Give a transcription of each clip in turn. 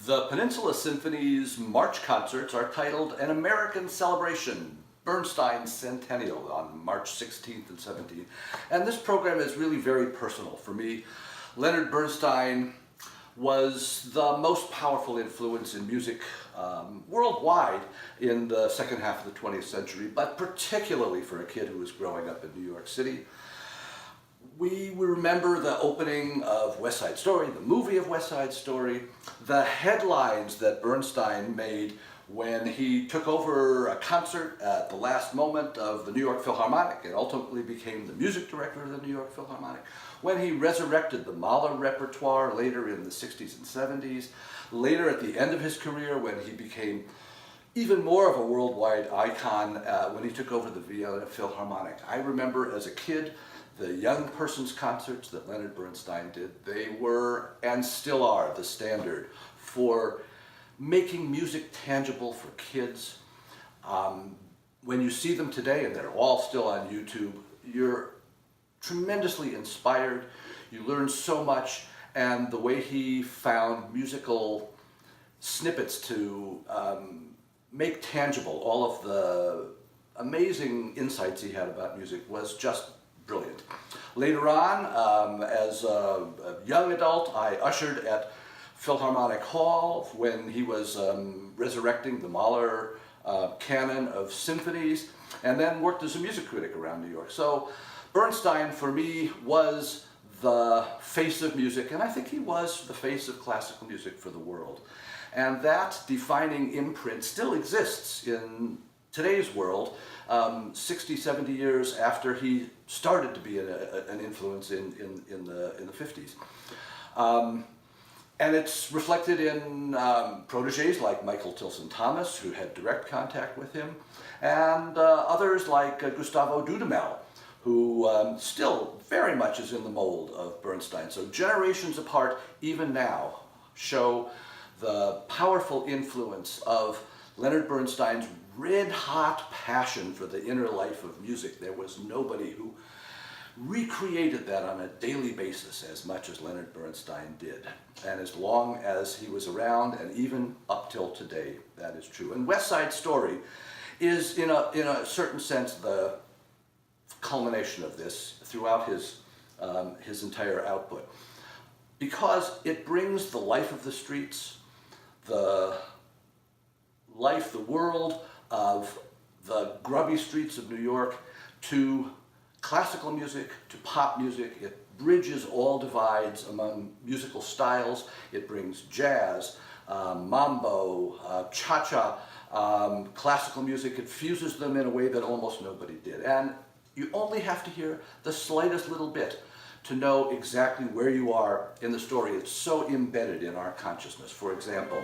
The Peninsula Symphony's March concerts are titled An American Celebration, Bernstein's Centennial on March 16th and 17th. And this program is really very personal for me. Leonard Bernstein was the most powerful influence in music worldwide in the second half of the 20th century, but particularly for a kid who was growing up in New York City. We remember the opening of West Side Story, the movie of West Side Story, the headlines that Bernstein made when he took over a concert at the last moment of the New York Philharmonic and ultimately became the music director of the New York Philharmonic, when he resurrected the Mahler repertoire later in the 60s and 70s, later at the end of his career when he became even more of a worldwide icon when he took over the Vienna Philharmonic. I remember as a kid the young person's concerts that Leonard Bernstein did. They were, and still are, the standard for making music tangible for kids. When you see them today, and they're all still on YouTube, you're tremendously inspired. You learn so much, and the way he found musical snippets to make tangible all of the amazing insights he had about music was just brilliant. Later on, as a young adult, I ushered at Philharmonic Hall when he was resurrecting the Mahler canon of symphonies, and then worked as a music critic around New York. So Bernstein, for me, was the face of music, and I think he was the face of classical music for the world. And that defining imprint still exists in today's world, 60, 70 years after he started to be an influence in the 50s. And it's reflected in protégés like Michael Tilson Thomas, who had direct contact with him, and others like Gustavo Dudamel, who still very much is in the mold of Bernstein. So generations apart, even now, show the powerful influence of Leonard Bernstein's red-hot passion for the inner life of music. There was nobody who recreated that on a daily basis as much as Leonard Bernstein did. And as long as he was around, and even up till today, that is true. And West Side Story is, in a certain sense, the culmination of this throughout his entire output. Because it brings the life of the streets, the life, the world of the grubby streets of New York to classical music, to pop music. It bridges all divides among musical styles. It brings jazz, mambo, cha-cha, classical music. It fuses them in a way that almost nobody did. And you only have to hear the slightest little bit to know exactly where you are in the story. It's so embedded in our consciousness. For example,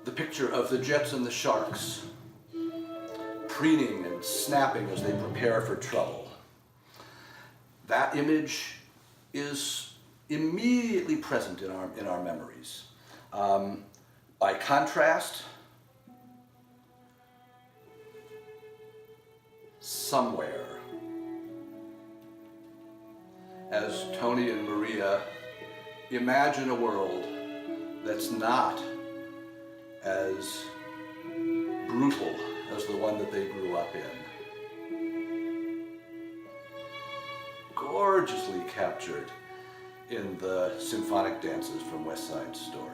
the picture of the Jets and the Sharks preening and snapping as they prepare for trouble. That image is immediately present in our memories. By contrast, somewhere, as Tony and Maria imagine a world that's not as brutal as the one that they grew up in. Gorgeously captured in the symphonic dances from West Side Story.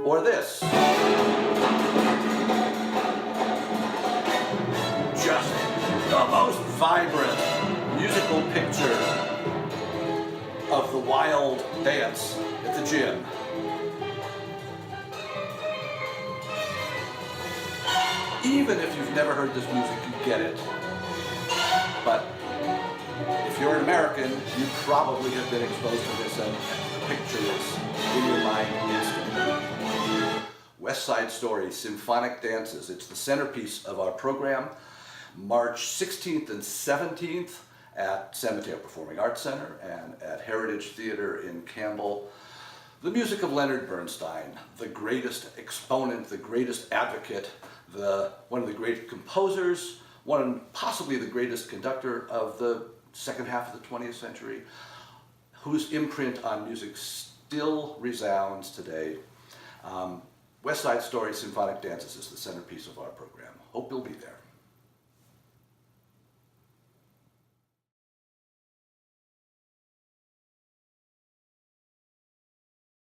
Or this. Just the most vibrant musical picture of the wild dance at the gym. Even if you've never heard this music, you get it. But if you're an American, you probably have been exposed to this, and the picture is in your mind instantly. West Side Story, Symphonic Dances. It's the centerpiece of our program. March 16th and 17th at San Mateo Performing Arts Center and at Heritage Theater in Campbell. The music of Leonard Bernstein, the greatest exponent, the greatest advocate, one of the great composers, possibly the greatest conductor of the second half of the 20th century, whose imprint on music still resounds today. West Side Story Symphonic Dances is the centerpiece of our program. Hope you'll be there.